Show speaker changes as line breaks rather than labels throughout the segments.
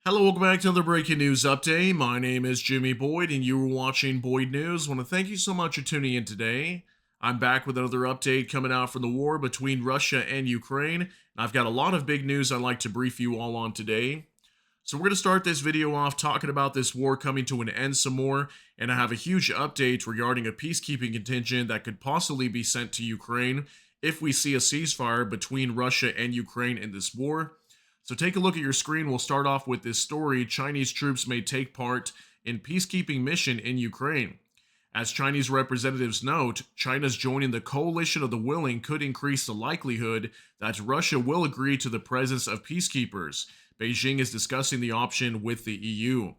Hello, welcome back to another breaking news update. My name is Jimmy Boyd, and you are watching Boyd News. I want to thank you so much for tuning in today. I'm back with another update coming out from the war between Russia and Ukraine. And I've got a lot of big news I'd like to brief you all on today. So we're going to start this video off talking about this war coming to an end some more, and I have a huge update regarding a peacekeeping contingent that could possibly be sent to Ukraine if we see a ceasefire between Russia and Ukraine in this war. So take a look at your screen. We'll start off with this story. Chinese troops may take part in peacekeeping mission in Ukraine. As Chinese representatives note, China's joining the coalition of the willing could increase the likelihood that Russia will agree to the presence of peacekeepers. Beijing is discussing the option with the EU.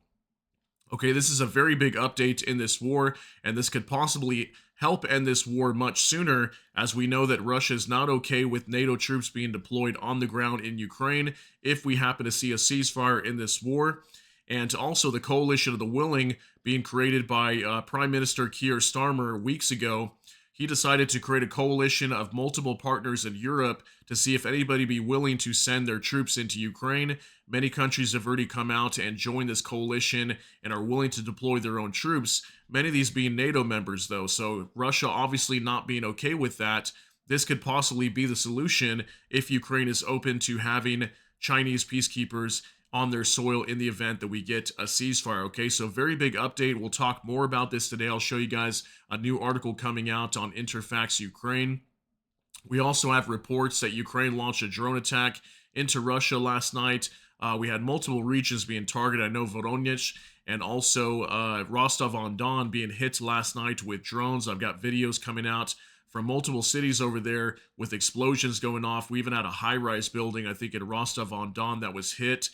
Okay, this is a very big update in this war, and this could possibly help end this war much sooner, as we know that Russia is not okay with NATO troops being deployed on the ground in Ukraine if we happen to see a ceasefire in this war. And also the coalition of the willing being created by Prime Minister Keir Starmer weeks ago. He decided to create a coalition of multiple partners in Europe to see if anybody be willing to send their troops into Ukraine. Many countries have already come out and joined this coalition and are willing to deploy their own troops, many of these being NATO members though. So Russia obviously not being okay with that. This could possibly be the solution if Ukraine is open to having Chinese peacekeepers on their soil in the event that we get a ceasefire. Okay, so very big update. We'll talk more about this today. I'll show you guys a new article coming out on Interfax Ukraine. We also have reports that Ukraine launched a drone attack into Russia last night. We had multiple regions being targeted. I know Voronezh and also Rostov-on-Don being hit last night with drones. I've got videos coming out from multiple cities over there with explosions going off. We even had a high-rise building, I think, in Rostov-on-Don that was hit.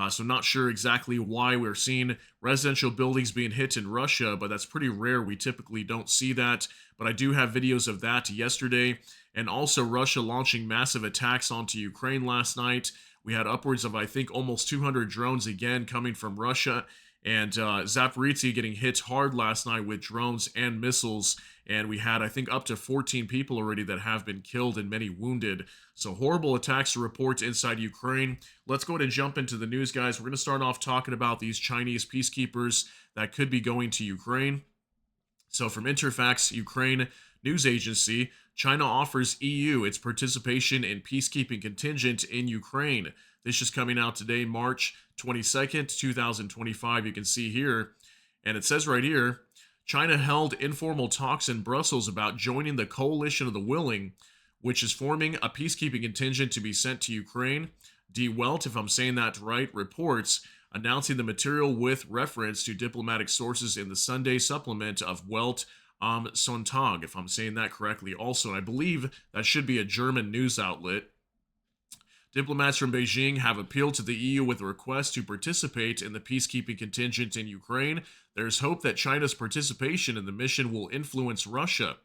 So not sure exactly why we're seeing residential buildings being hit in Russia, but that's pretty rare. We typically don't see that, but I do have videos of that yesterday. And also Russia launching massive attacks onto Ukraine last night. We had upwards of, I think, almost 200 drones again coming from Russia. And Zaporizhzhia getting hit hard last night with drones and missiles. And we had, I think, up to 14 people already that have been killed and many wounded. So horrible attacks to report inside Ukraine. Let's go ahead and jump into the news, guys. We're going to start off talking about these Chinese peacekeepers that could be going to Ukraine. So from Interfax, Ukraine news agency, China offers EU its participation in peacekeeping contingent in Ukraine. This is coming out today, March 22nd, 2025. You can see here, and it says right here, China held informal talks in Brussels about joining the coalition of the willing, which is forming a peacekeeping contingent to be sent to Ukraine. Die Welt, if I'm saying that right, reports announcing the material with reference to diplomatic sources in the Sunday supplement of Welt am Sonntag, if I'm saying that correctly also. And I believe that should be a German news outlet. Diplomats from Beijing have appealed to the EU with a request to participate in the peacekeeping contingent in Ukraine. There's hope that China's participation in the mission will influence Russia.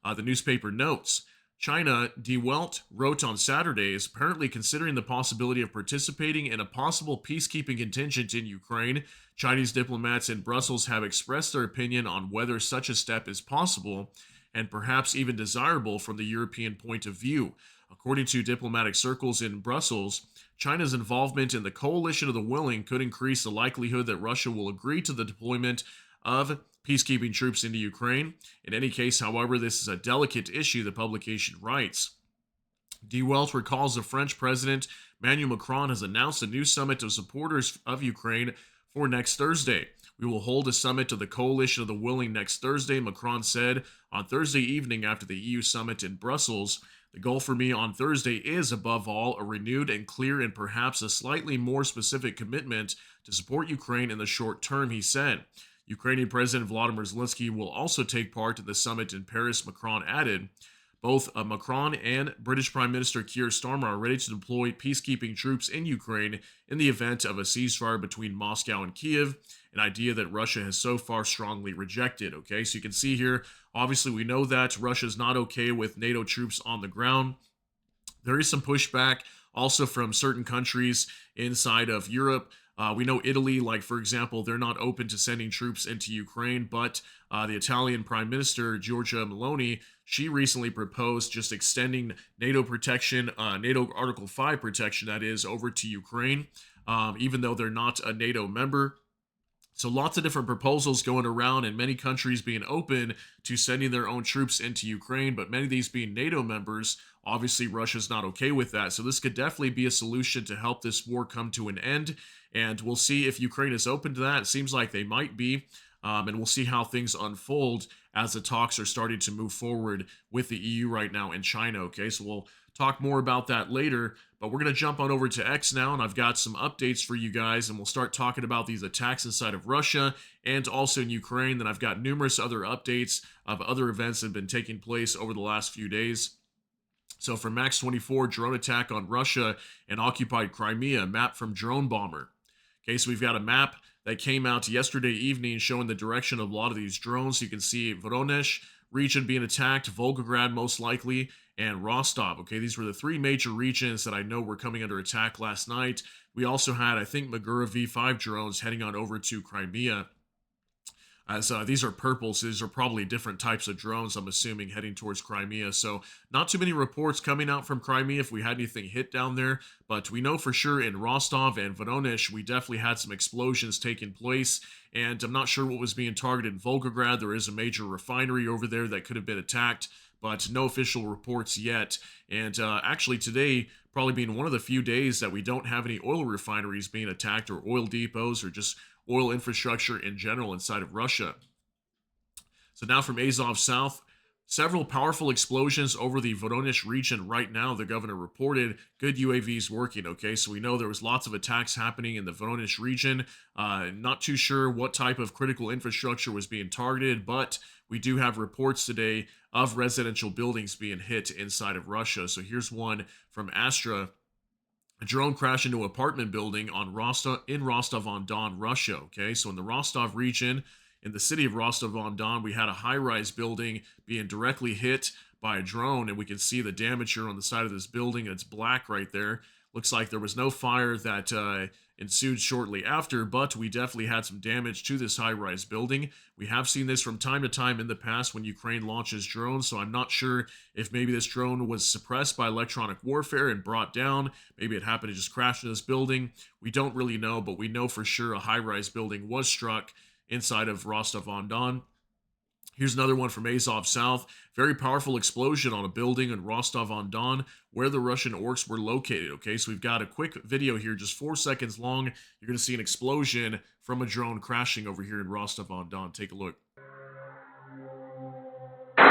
The newspaper notes, China, Die Welt wrote on Saturday, is apparently considering the possibility of participating in a possible peacekeeping contingent in Ukraine. Chinese diplomats in Brussels have expressed their opinion on whether such a step is possible and perhaps even desirable from the European point of view. According to diplomatic circles in Brussels, China's involvement in the coalition of the willing could increase the likelihood that Russia will agree to the deployment of peacekeeping troops into Ukraine. In any case, however, this is a delicate issue, the publication writes. Die Welt recalls the French President Emmanuel Macron has announced a new summit of supporters of Ukraine for next Thursday. We will hold a summit of the coalition of the willing next Thursday, Macron said on Thursday evening after the EU summit in Brussels. The goal for me on Thursday is, above all, a renewed and clear and perhaps a slightly more specific commitment to support Ukraine in the short term, he said. Ukrainian President Volodymyr Zelenskyy will also take part in the summit in Paris, Macron added. Both Macron and British Prime Minister Keir Starmer are ready to deploy peacekeeping troops in Ukraine in the event of a ceasefire between Moscow and Kiev, an idea that Russia has so far strongly rejected. Okay, so you can see here, obviously we know that Russia is not okay with NATO troops on the ground. There is some pushback also from certain countries inside of Europe. We know Italy, like for example, they're not open to sending troops into Ukraine, but the Italian Prime Minister, Giorgia Meloni, she recently proposed just extending NATO protection, NATO Article 5 protection, that is, over to Ukraine. even though they're not a NATO member. So lots of different proposals going around, and many countries being open to sending their own troops into Ukraine, but many of these being NATO members. Obviously, Russia's not okay with that. So this could definitely be a solution to help this war come to an end. And we'll see if Ukraine is open to that. It seems like they might be. And we'll see how things unfold as the talks are starting to move forward with the EU right now and China. Okay, so we'll talk more about that later. But we're going to jump on over to X now, and I've got some updates for you guys, and we'll start talking about these attacks inside of Russia and also in Ukraine. Then I've got numerous other updates of other events that have been taking place over the last few days. So from Max 24, drone attack on Russia and occupied Crimea, map from Drone Bomber. Okay, so we've got a map that came out yesterday evening showing the direction of a lot of these drones. You can see Voronezh region being attacked, Volgograd most likely, and Rostov. Okay, these were the three major regions that I know were coming under attack last night. We also had, I think, Magura V5 drones heading on over to Crimea. As these are purple, so these are probably different types of drones, I'm assuming, heading towards Crimea. So not too many reports coming out from Crimea if we had anything hit down there. But we know for sure in Rostov and Voronezh, we definitely had some explosions taking place. And I'm not sure what was being targeted in Volgograd. There is a major refinery over there that could have been attacked, but no official reports yet. And actually today, probably being one of the few days that we don't have any oil refineries being attacked or oil depots or just oil infrastructure in general inside of Russia. So now from Azov South, several powerful explosions over the Voronezh region right now, the governor reported. Good UAVs working, okay? So we know there was lots of attacks happening in the Voronezh region. Not too sure what type of critical infrastructure was being targeted, but we do have reports today of residential buildings being hit inside of Russia. So here's one from Astra. A drone crashed into an apartment building in Rostov-on-Don, Russia. Okay, so in the Rostov region, in the city of Rostov-on-Don, we had a high-rise building being directly hit by a drone, and we can see the damage here on the side of this building. It's black right there. Looks like there was no fire that ensued shortly after, but we definitely had some damage to this high-rise building. We have seen this from time to time in the past when Ukraine launches drones, so I'm not sure if maybe this drone was suppressed by electronic warfare and brought down. Maybe it happened to just crash into this building. We don't really know, but we know for sure a high-rise building was struck inside of Rostov-on-Don. Here's another one from Azov South. Very powerful explosion on a building in Rostov-on-Don where the Russian orcs were located. Okay, so we've got a quick video here, just 4 seconds long. You're going to see an explosion from a drone crashing over here in Rostov-on-Don. Take a look. All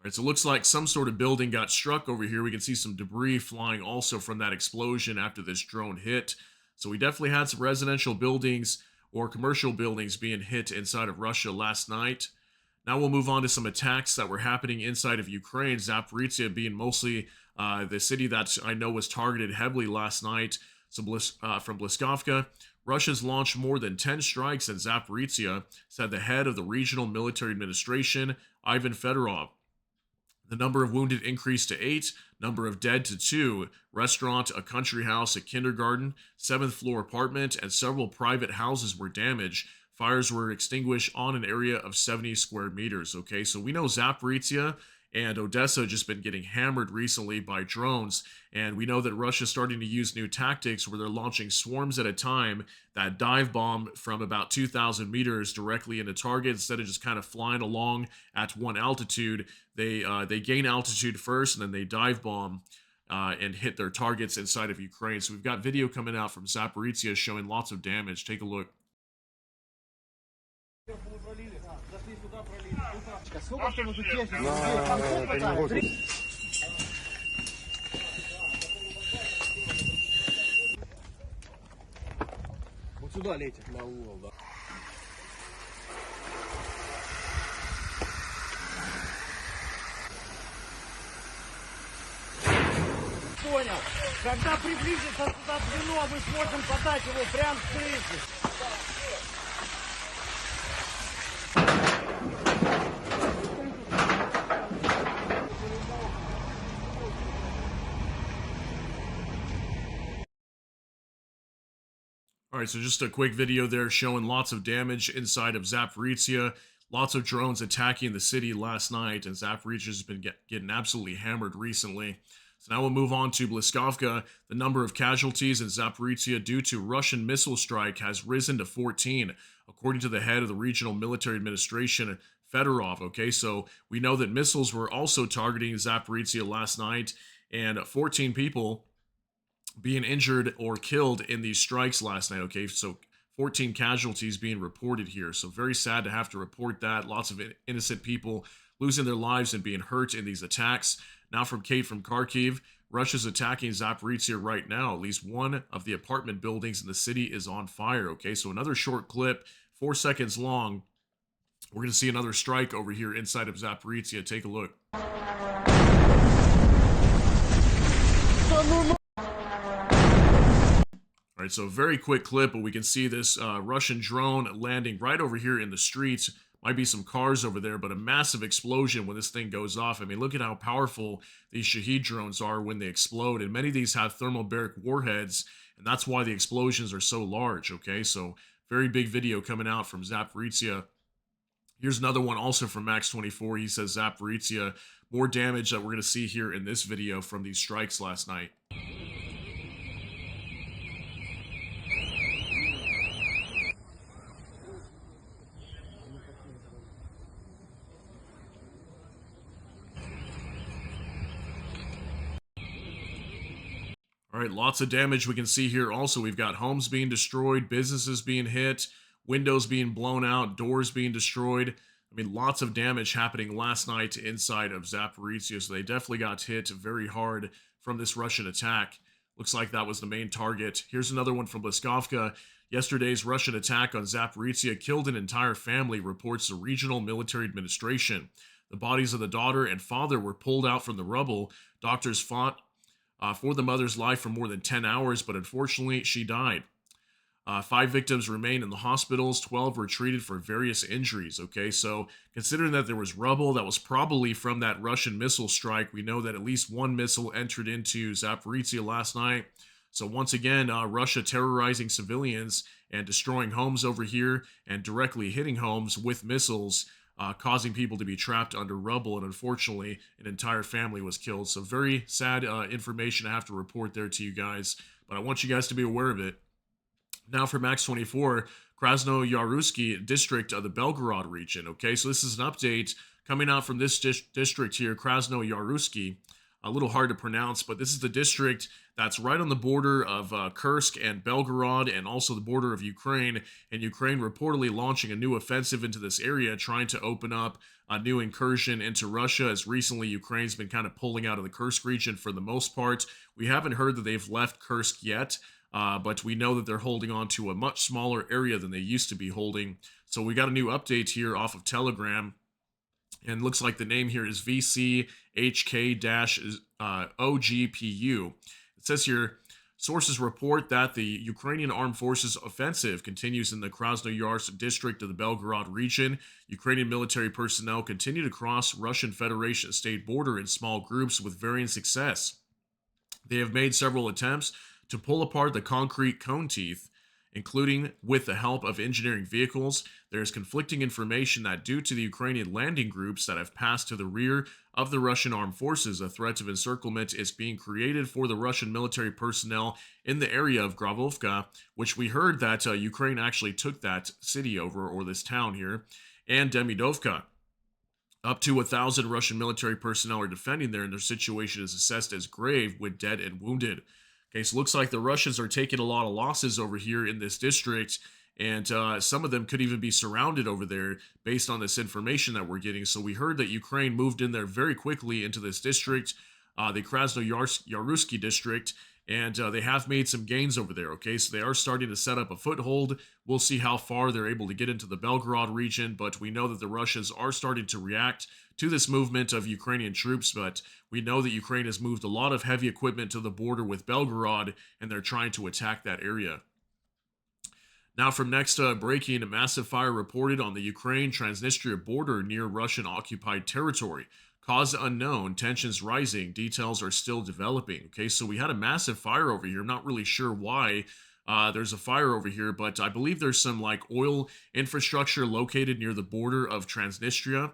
right, so it looks like some sort of building got struck over here. We can see some debris flying also from that explosion after this drone hit. So we definitely had some residential buildings or commercial buildings being hit inside of Russia last night. Now we'll move on to some attacks that were happening inside of Ukraine, Zaporizhzhia being mostly the city that I know was targeted heavily last night. So from Bliskovka, Russia's launched more than 10 strikes in Zaporizhzhia, said the head of the regional military administration, Ivan Fedorov. The number of wounded increased to 8, number of dead to 2. Restaurant, a country house, a kindergarten, 7th floor apartment, and several private houses were damaged. Fires were extinguished on an area of 70 square meters. Okay, so we know Zaporizhzhia and Odessa just been getting hammered recently by drones, and we know that Russia's starting to use new tactics where they're launching swarms at a time that dive bomb from about 2,000 meters directly into target instead of just kind of flying along at one altitude. They gain altitude first, and then they dive bomb and hit their targets inside of Ukraine. So we've got video coming out from Zaporizhzhia showing lots of damage. Take a look.
Вот сюда летит на угол, да. Понял. Когда приблизится сюда звено, мы сможем подать его прямо с крыши.
All right, so just a quick video there showing lots of damage inside of Zaporizhzhia. Lots of drones attacking the city last night, and Zaporizhzhia has been getting absolutely hammered recently. So now we'll move on to Bliskovka. The number of casualties in Zaporizhzhia due to Russian missile strike has risen to 14, according to the head of the regional military administration, Fedorov. Okay, so we know that missiles were also targeting Zaporizhzhia last night, and 14 people being injured or killed in these strikes last night. Okay, so 14 casualties being reported here. So very sad to have to report that. Lots of innocent people losing their lives and being hurt in these attacks. Now from Kate from Kharkiv, Russia's attacking Zaporizhzhia right now. At least one of the apartment buildings in the city is on fire. Okay, so another short clip, 4 seconds long. We're going to see another strike over here inside of Zaporizhzhia. Take a look. All right, so a very quick clip, but we can see this Russian drone landing right over here in the streets. Might be some cars over there, but a massive explosion when this thing goes off. I mean, look at how powerful these Shahed drones are when they explode. And many of these have thermobaric warheads, and that's why the explosions are so large, okay? So very big video coming out from Zaporizhzhia. Here's another one also from Max24. He says Zaporizhzhia, more damage that we're going to see here in this video from these strikes last night. All right, lots of damage we can see here. Also, we've got homes being destroyed, businesses being hit, windows being blown out, doors being destroyed. I mean, lots of damage happening last night inside of Zaporizhzhia, so they definitely got hit very hard from this Russian attack. Looks like that was the main target. Here's another one from Bliskovka. Yesterday's Russian attack on Zaporizhzhia killed an entire family, reports the regional military administration. The bodies of the daughter and father were pulled out from the rubble. Doctors fought for the mother's life for more than 10 hours, but unfortunately, she died. 5 victims remain in the hospitals. 12 were treated for various injuries. Okay, so considering that there was rubble that was probably from that Russian missile strike, we know that at least one missile entered into Zaporizhzhia last night. So once again, Russia terrorizing civilians and destroying homes over here and directly hitting homes with missiles, causing people to be trapped under rubble, and unfortunately, an entire family was killed. So very sad information I have to report there to you guys, but I want you guys to be aware of it. Now for Max 24, Krasnoyarsky district of the Belgorod region. Okay, so this is an update coming out from this district here, Krasnoyarsky. A little hard to pronounce, but this is the district that's right on the border of Kursk and Belgorod, and also the border of Ukraine. And Ukraine reportedly launching a new offensive into this area, trying to open up a new incursion into Russia, as recently Ukraine's been kind of pulling out of the Kursk region for the most part. We haven't heard that they've left Kursk yet, but we know that they're holding on to a much smaller area than they used to be holding. So we got a new update here off of Telegram. And looks like the name here is VCHK-OGPU. It says here, sources report that the Ukrainian Armed Forces offensive continues in the Krasnoyarsk district of the Belgorod region. Ukrainian military personnel continue to cross Russian Federation state border in small groups with varying success. They have made several attempts to pull apart the concrete cone teeth, including with the help of engineering vehicles. There is conflicting information that due to the Ukrainian landing groups that have passed to the rear of the Russian armed forces, a threat of encirclement is being created for the Russian military personnel in the area of Gravovka, which we heard that Ukraine actually took that city over, or this town here, and Demidovka. Up to 1,000 Russian military personnel are defending there, and their situation is assessed as grave with dead and wounded. Okay, so it looks like the Russians are taking a lot of losses over here in this district, and some of them could even be surrounded over there based on this information that we're getting. So we heard that Ukraine moved in there very quickly into this district, the Krasnoyarsky district, and they have made some gains over there. Okay, so they are starting to set up a foothold. We'll see how far they're able to get into the Belgorod region, but we know that the Russians are starting to react to this movement of Ukrainian troops, but we know that Ukraine has moved a lot of heavy equipment to the border with Belgorod, and they're trying to attack that area. Now from next breaking, a massive fire reported on the Ukraine-Transnistria border near Russian-occupied territory. Cause unknown, tensions rising, details are still developing. Okay, so we had a massive fire over here. I'm not really sure why there's a fire over here, but I believe there's some like oil infrastructure located near the border of Transnistria.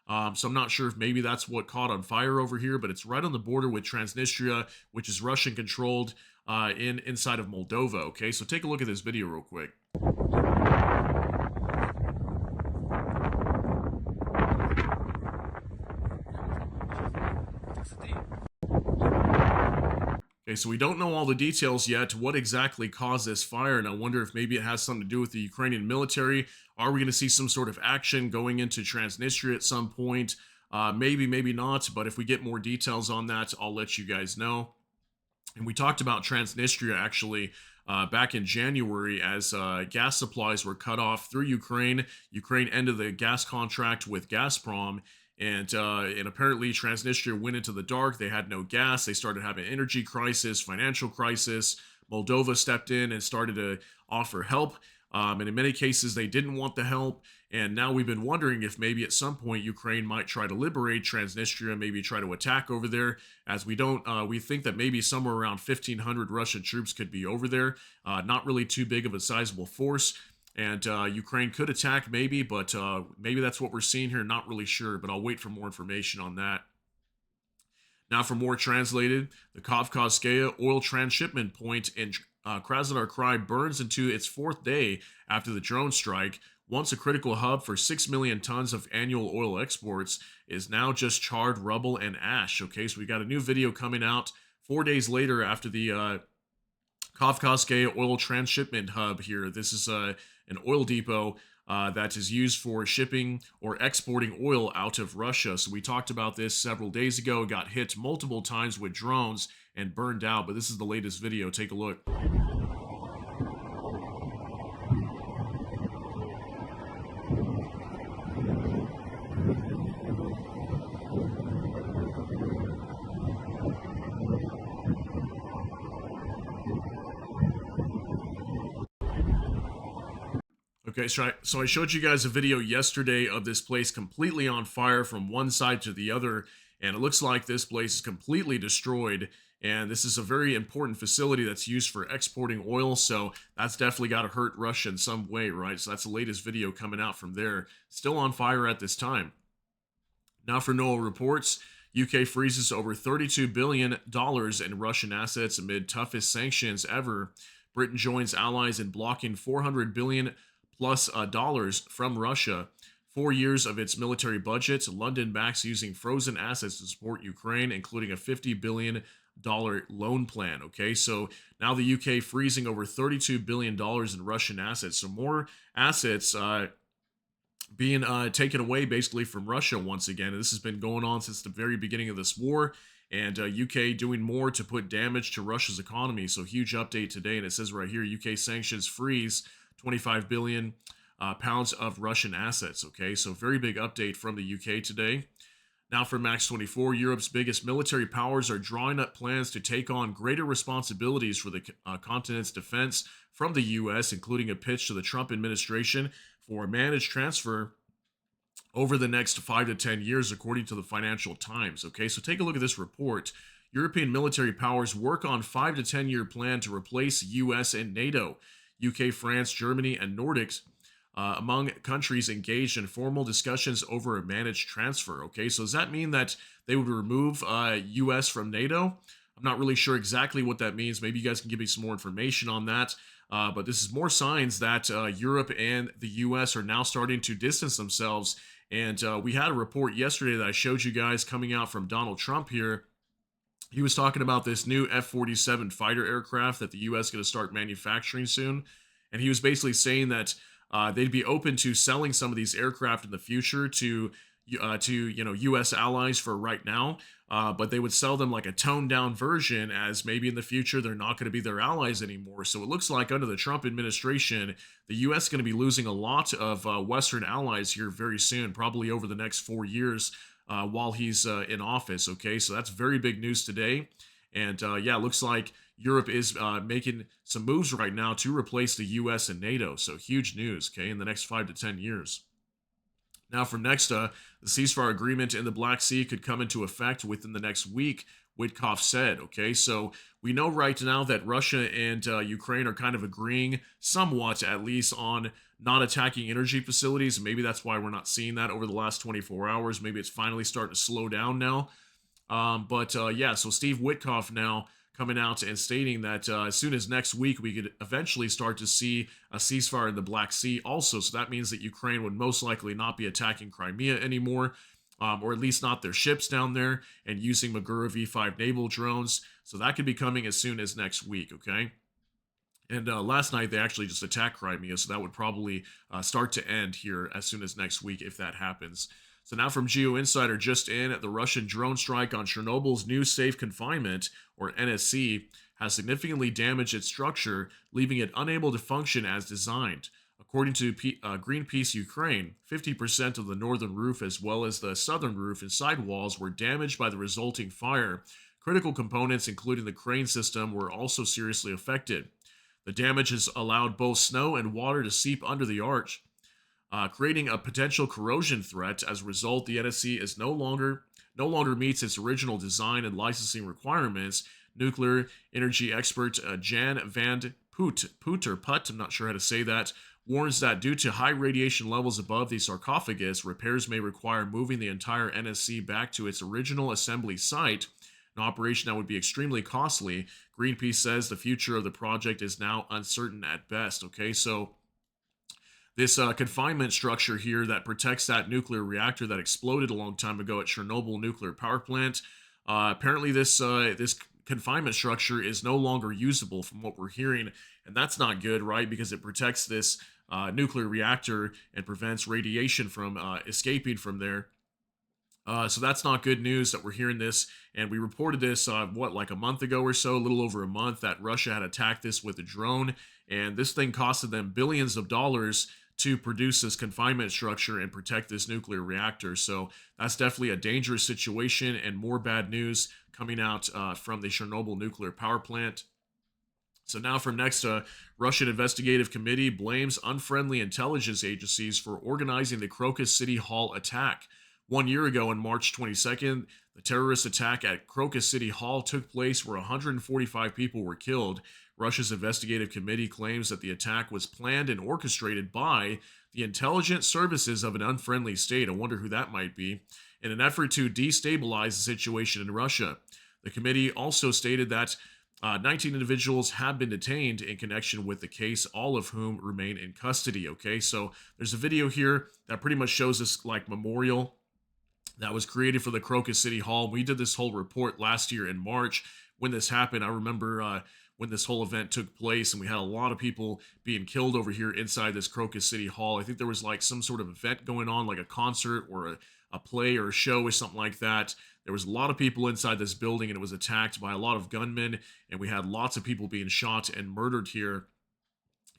So I'm not sure if maybe that's what caught on fire over here, but it's right on the border with Transnistria, which is Russian controlled inside of Moldova. Okay, so take a look at this video real quick. Okay, so we don't know all the details yet. What exactly caused this fire? And I wonder if maybe it has something to do with the Ukrainian military. Are we going to see some sort of action going into Transnistria at some point? Maybe, maybe not. But if we get more details on that, I'll let you guys know. And we talked about Transnistria actually back in January as gas supplies were cut off through Ukraine. Ukraine ended the gas contract with Gazprom. And apparently Transnistria went into the dark. They had no gas. They started having energy crisis, financial crisis. Moldova stepped in and started to offer help. And in many cases, they didn't want the help. And now we've been wondering if maybe at some point Ukraine might try to liberate Transnistria, maybe try to attack over there. As we don't, we think that maybe somewhere around 1,500 Russian troops could be over there. Not really too big of a sizable force. And Ukraine could attack maybe, but maybe that's what we're seeing here. Not really sure, but I'll wait for more information on that. Now, for more translated, the Kavkazskaya oil transshipment point in Krasnodar Krai burns into its fourth day after the drone strike. Once a critical hub for 6 million tons of annual oil exports, is now just charred rubble and ash. Okay, so we got a new video coming out 4 days later after the Kavkazskaya oil transshipment hub here. This is an oil depot that is used for shipping or exporting oil out of Russia. So we talked about this several days ago. It got hit multiple times with drones and burned out, but this is the latest video. Take a look. Okay, so I showed you guys a video yesterday of this place completely on fire from one side to the other, and it looks like this place is completely destroyed, and this is a very important facility that's used for exporting oil, so that's definitely got to hurt Russia in some way, right? So that's the latest video coming out from there. Still on fire at this time. Now for NOAA reports, UK freezes over $32 billion in Russian assets amid toughest sanctions ever. Britain joins allies in blocking $400 billion plus dollars from Russia. 4 years of its military budget. London backs using frozen assets to support Ukraine, including a $50 billion loan plan. Okay, so now the UK freezing over $32 billion in Russian assets. So more assets being taken away basically from Russia once again. And this has been going on since the very beginning of this war. And UK doing more to put damage to Russia's economy. So huge update today. And it says right here, UK sanctions freeze 25 billion pounds of Russian assets. Okay, so very big update from the UK today. Now for Max 24, Europe's biggest military powers are drawing up plans to take on greater responsibilities for the continent's defense from the US, including a pitch to the Trump administration for a managed transfer over the next 5 to 10 years, according to the Financial Times. Okay, so take a look at this report. European military powers work on 5 to 10 year plan to replace US and NATO. UK, France, Germany, and Nordics among countries engaged in formal discussions over a managed transfer. Okay, so does that mean that they would remove US from NATO? I'm not really sure exactly what that means. Maybe you guys can give me some more information on that. But this is more signs that Europe and the US are now starting to distance themselves. And we had a report yesterday that I showed you guys coming out from Donald Trump here. He was talking about this new F-47 fighter aircraft that the U.S. is going to start manufacturing soon. And he was basically saying that they'd be open to selling some of these aircraft in the future to U.S. allies for right now. But they would sell them like a toned down version, as maybe in the future they're not going to be their allies anymore. So it looks like under the Trump administration, the U.S. is going to be losing a lot of Western allies here very soon, probably over the next 4 years. While he's in office. Okay, so that's very big news today. And yeah, it looks like Europe is making some moves right now to replace the US and NATO. So huge news, okay, in the next 5 to 10 years. Now for next, the ceasefire agreement in the Black Sea could come into effect within the next week, Witkoff said. Okay, so we know right now that Russia and Ukraine are kind of agreeing somewhat, at least, on not attacking energy facilities. Maybe that's why we're not seeing that over the last 24 hours. Maybe it's finally starting to slow down now. But yeah, so Steve Witkoff now coming out and stating that as soon as next week, we could eventually start to see a ceasefire in the Black Sea also. So that means that Ukraine would most likely not be attacking Crimea anymore, or at least not their ships down there, and using Magura V5 naval drones. So that could be coming as soon as next week, okay? And last night, they actually just attacked Crimea, so that would probably start to end here as soon as next week if that happens. So now from Geo Insider, just in, the Russian drone strike on Chernobyl's new safe confinement, or NSC, has significantly damaged its structure, leaving it unable to function as designed. According to Greenpeace Ukraine, 50% of the northern roof as well as the southern roof and sidewalls were damaged by the resulting fire. Critical components, including the crane system, were also seriously affected. The damage has allowed both snow and water to seep under the arch, creating a potential corrosion threat. As a result, the NSC is no longer meets its original design and licensing requirements. Nuclear energy expert Jan van Putter, I'm not sure how to say that, warns that due to high radiation levels above the sarcophagus, repairs may require moving the entire NSC back to its original assembly site, an operation that would be extremely costly. Greenpeace says the future of the project is now uncertain at best. Okay, so this confinement structure here that protects that nuclear reactor that exploded a long time ago at Chernobyl nuclear power plant. Apparently, this confinement structure is no longer usable, from what we're hearing, and that's not good, right? Because it protects this nuclear reactor and prevents radiation from escaping from there. So that's not good news that we're hearing this. And we reported this, like a month ago or so, a little over a month, that Russia had attacked this with a drone. And this thing costed them billions of dollars to produce this confinement structure and protect this nuclear reactor. So that's definitely a dangerous situation, and more bad news coming out from the Chernobyl nuclear power plant. So now from next, Russian investigative committee blames unfriendly intelligence agencies for organizing the Crocus City Hall attack. 1 year ago, on March 22nd, the terrorist attack at Crocus City Hall took place where 145 people were killed. Russia's investigative committee claims that the attack was planned and orchestrated by the intelligence services of an unfriendly state. I wonder who that might be. In an effort to destabilize the situation in Russia. The committee also stated that 19 individuals have been detained in connection with the case, all of whom remain in custody. Okay, so there's a video here that pretty much shows this like memorial that was created for the Crocus City Hall. We did this whole report last year in March when this happened. I remember when this whole event took place, and we had a lot of people being killed over here inside this Crocus City Hall. I think there was like some sort of event going on, like a concert or a play or a show or something like that. There was a lot of people inside this building, and it was attacked by a lot of gunmen, and we had lots of people being shot and murdered here.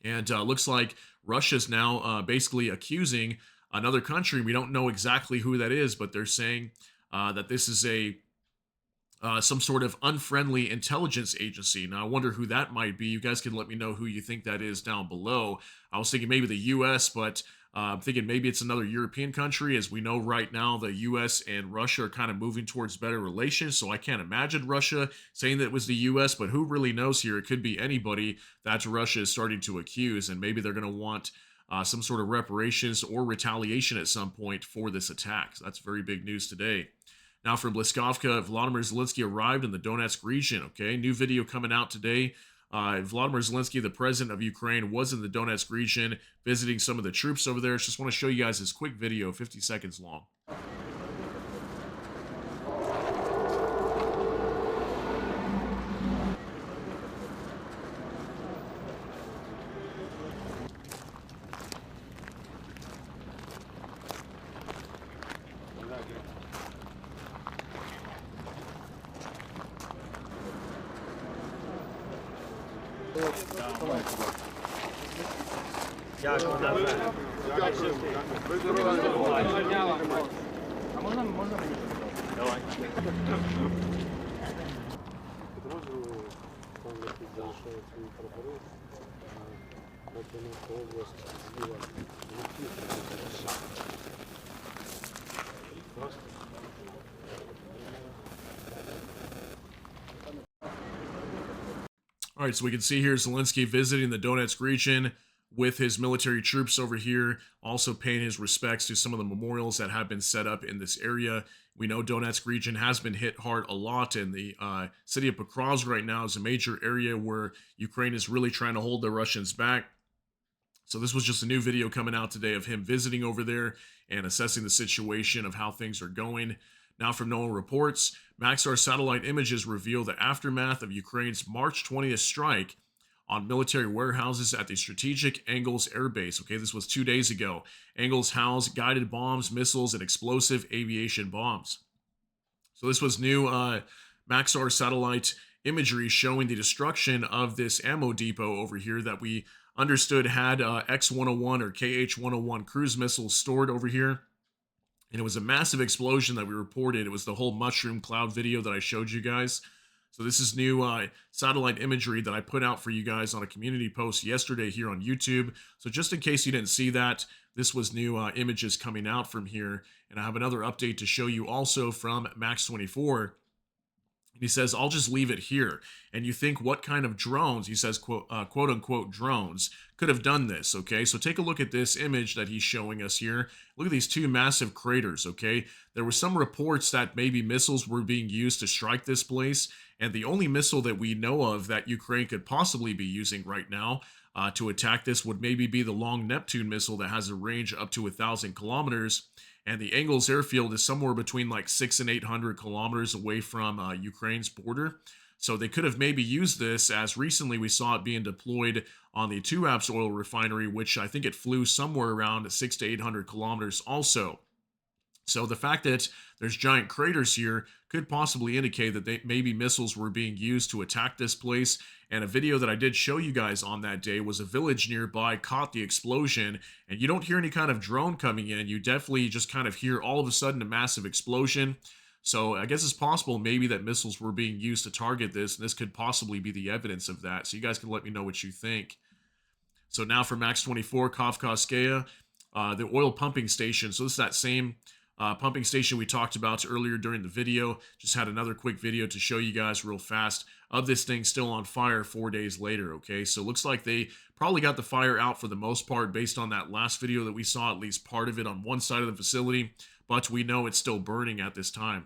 And looks like Russia's now basically accusing another country. We don't know exactly who that is, but they're saying that this is some sort of unfriendly intelligence agency. Now, I wonder who that might be. You guys can let me know who you think that is down below. I was thinking maybe the U.S., but I'm thinking maybe it's another European country. As we know right now, the U.S. and Russia are kind of moving towards better relations, so I can't imagine Russia saying that it was the U.S., but who really knows here? It could be anybody that Russia is starting to accuse, and maybe they're going to want some sort of reparations or retaliation at some point for this attack. So that's very big news today. Now from Bliskovka, Volodymyr Zelenskyy arrived in the Donetsk region. Okay, new video coming out today. Volodymyr Zelenskyy, the president of Ukraine, was in the Donetsk region visiting some of the troops over there. Just want to show you guys this quick video, 50 seconds long.
Дякую. А можна мені? Давай.
Підрозділи повністю залишають свої прапори на Донецьку область зліва.
All right, so we can see here Zelenskyy visiting the Donetsk region with his military troops over here, also paying his respects to some of the memorials that have been set up in this area. We know Donetsk region has been hit hard a lot, and the city of Pokrovsk right now is a major area where Ukraine is really trying to hold the Russians back. So this was just a new video coming out today of him visiting over there and assessing the situation of how things are going. Now from NOAA reports, Maxar satellite images reveal the aftermath of Ukraine's March 20th strike on military warehouses at the strategic Engels airbase. Okay, this was 2 days ago. Engels housed guided bombs, missiles, and explosive aviation bombs. So this was new Maxar satellite imagery showing the destruction of this ammo depot over here that we understood had X-101 or KH-101 cruise missiles stored over here. And it was a massive explosion that we reported. It was the whole mushroom cloud video that I showed you guys. So this is new satellite imagery that I put out for you guys on a community post yesterday here on YouTube. So just in case you didn't see that, this was new images coming out from here. And I have another update to show you also from Max24. And he says, I'll just leave it here. And you think, what kind of drones, he says, quote unquote drones, could have done this, okay? So take a look at this image that he's showing us here. Look at these two massive craters, okay? There were some reports that maybe missiles were being used to strike this place. And the only missile that we know of that Ukraine could possibly be using right now to attack this would maybe be the long Neptune missile that has a range up to 1,000 kilometers. And the Engels airfield is somewhere between like 600 and 800 kilometers away from Ukraine's border. So they could have maybe used this, as recently we saw it being deployed on the Tuapse oil refinery, which I think it flew somewhere around 600 to 800 kilometers also. So the fact that there's giant craters here could possibly indicate that maybe missiles were being used to attack this place. And a video that I did show you guys on that day was a village nearby caught the explosion, and you don't hear any kind of drone coming in. You definitely just kind of hear all of a sudden a massive explosion. So I guess it's possible maybe that missiles were being used to target this, and this could possibly be the evidence of that. So you guys can let me know what you think. So now for Max 24, Kafkazskaya, the oil pumping station. So this is that same pumping station we talked about earlier during the video. Just had another quick video to show you guys real fast of this thing still on fire 4 days later, okay? So it looks like they probably got the fire out for the most part based on that last video that we saw, at least part of it on one side of the facility, but we know it's still burning at this time.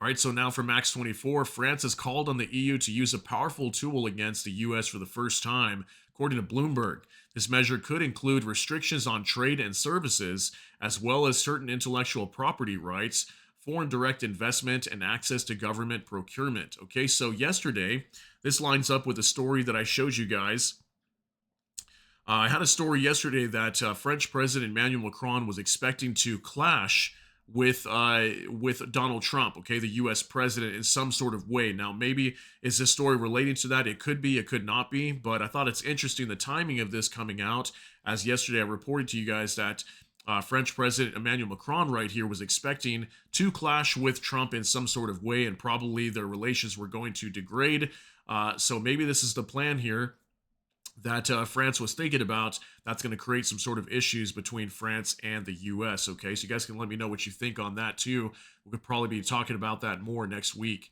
All right, so now for Max 24, France has called on the EU to use a powerful tool against the US for the first time, according to Bloomberg. This measure could include restrictions on trade and services, as well as certain intellectual property rights, foreign direct investment, and access to government procurement. Okay, so yesterday, this lines up with a story that I showed you guys. I had a story yesterday that French President Emmanuel Macron was expecting to clash with Donald Trump, okay, the U.S. president, in some sort of way. Now, maybe is this story relating to that? It could be, it could not be, but I thought it's interesting the timing of this coming out, as yesterday I reported to you guys that French President Emmanuel Macron right here was expecting to clash with Trump in some sort of way, and probably their relations were going to degrade. So maybe this is the plan here that France was thinking about. That's going to create some sort of issues between France and the U.S., okay? So you guys can let me know what you think on that, too. We could probably be talking about that more next week.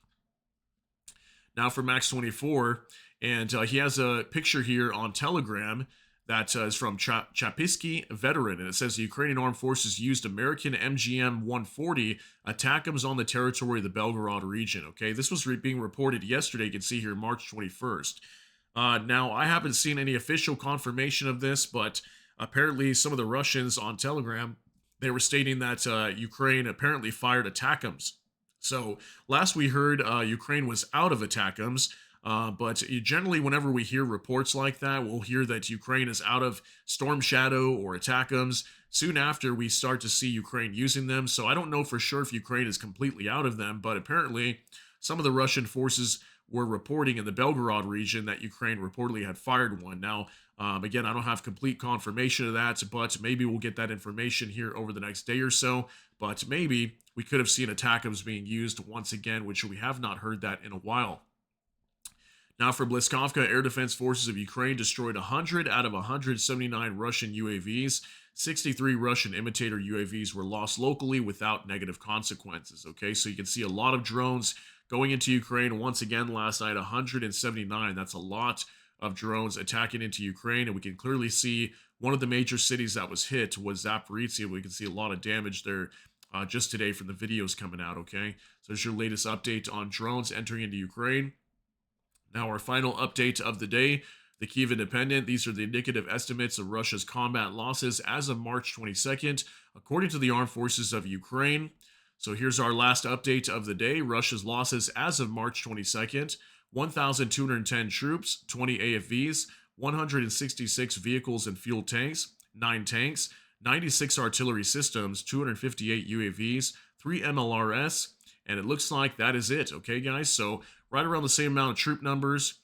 Now for Max 24, and he has a picture here on Telegram that is from Chapisky Veteran, and it says the Ukrainian Armed Forces used American MGM-140 ATACMS on the territory of the Belgorod region, okay? This was being reported yesterday. You can see here March 21st. Now, I haven't seen any official confirmation of this, but apparently some of the Russians on Telegram, they were stating that Ukraine apparently fired ATACMS. So last we heard, Ukraine was out of ATACMS, but generally whenever we hear reports like that, we'll hear that Ukraine is out of Storm Shadow or ATACMS. Soon after, we start to see Ukraine using them. So I don't know for sure if Ukraine is completely out of them, but apparently some of the Russian forces were reporting in the Belgorod region that Ukraine reportedly had fired one. Now, again, I don't have complete confirmation of that, but maybe we'll get that information here over the next day or so. But maybe we could have seen ATACMS being used once again, which we have not heard that in a while. Now for Bliskovka, Air Defense Forces of Ukraine destroyed 100 out of 179 Russian UAVs. 63 Russian imitator UAVs were lost locally without negative consequences. Okay, so you can see a lot of drones going into Ukraine once again last night, 179. That's a lot of drones attacking into Ukraine, and we can clearly see one of the major cities that was hit was Zaporizhzhia. We can see a lot of damage there just today from the videos coming out, okay? So there's your latest update on drones entering into Ukraine. Now, our final update of the day, the Kyiv Independent. These are the indicative estimates of Russia's combat losses as of March 22nd, according to the Armed Forces of Ukraine. So here's our last update of the day. Russia's losses as of March 22nd, 1,210 troops, 20 AFVs, 166 vehicles and fuel tanks, 9 tanks, 96 artillery systems, 258 UAVs, 3 MLRS, and it looks like that is it. Okay, guys? So right around the same amount of troop numbers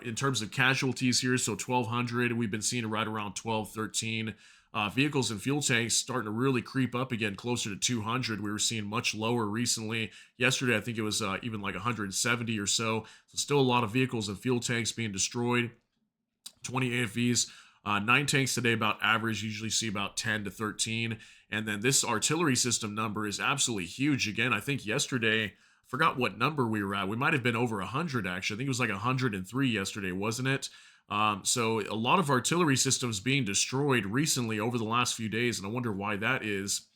in terms of casualties here. So 1,200. We've been seeing right around 12, 13. Vehicles and fuel tanks starting to really creep up again, closer to 200. We were seeing much lower recently. Yesterday, I think it was even like 170 or so. So still a lot of vehicles and fuel tanks being destroyed. 20 AFVs. 9 tanks today, about average. Usually see about 10 to 13. And then this artillery system number is absolutely huge. Again, I think yesterday, I forgot what number we were at. We might have been over 100, actually. I think it was like 103 yesterday, wasn't it? So a lot of artillery systems being destroyed recently over the last few days, and I wonder why that is.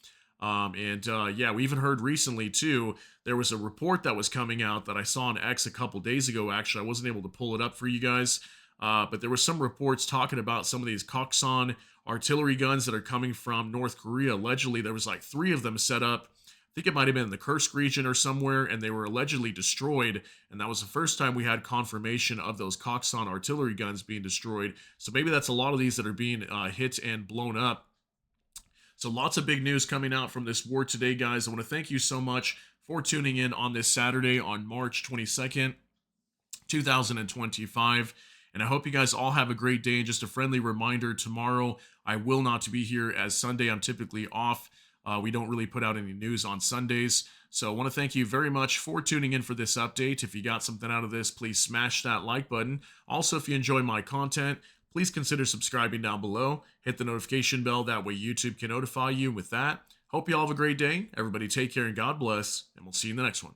Yeah, we even heard recently, too, there was a report that was coming out that I saw on X a couple days ago, actually. I wasn't able to pull it up for you guys. But there were some reports talking about some of these Koksan artillery guns that are coming from North Korea. Allegedly, there was like 3 of them set up. I think it might have been in the Kursk region or somewhere, and they were allegedly destroyed. And that was the first time we had confirmation of those Koksan artillery guns being destroyed. So maybe that's a lot of these that are being hit and blown up. So lots of big news coming out from this war today, guys. I want to thank you so much for tuning in on this Saturday on March 22nd, 2025. And I hope you guys all have a great day. And just a friendly reminder, tomorrow I will not be here, as Sunday I'm typically off. We don't really put out any news on Sundays. So I want to thank you very much for tuning in for this update. If you got something out of this, please smash that like button. Also, if you enjoy my content, please consider subscribing down below. Hit the notification bell. That way YouTube can notify you. With that, hope you all have a great day. Everybody take care and God bless. And we'll see you in the next one.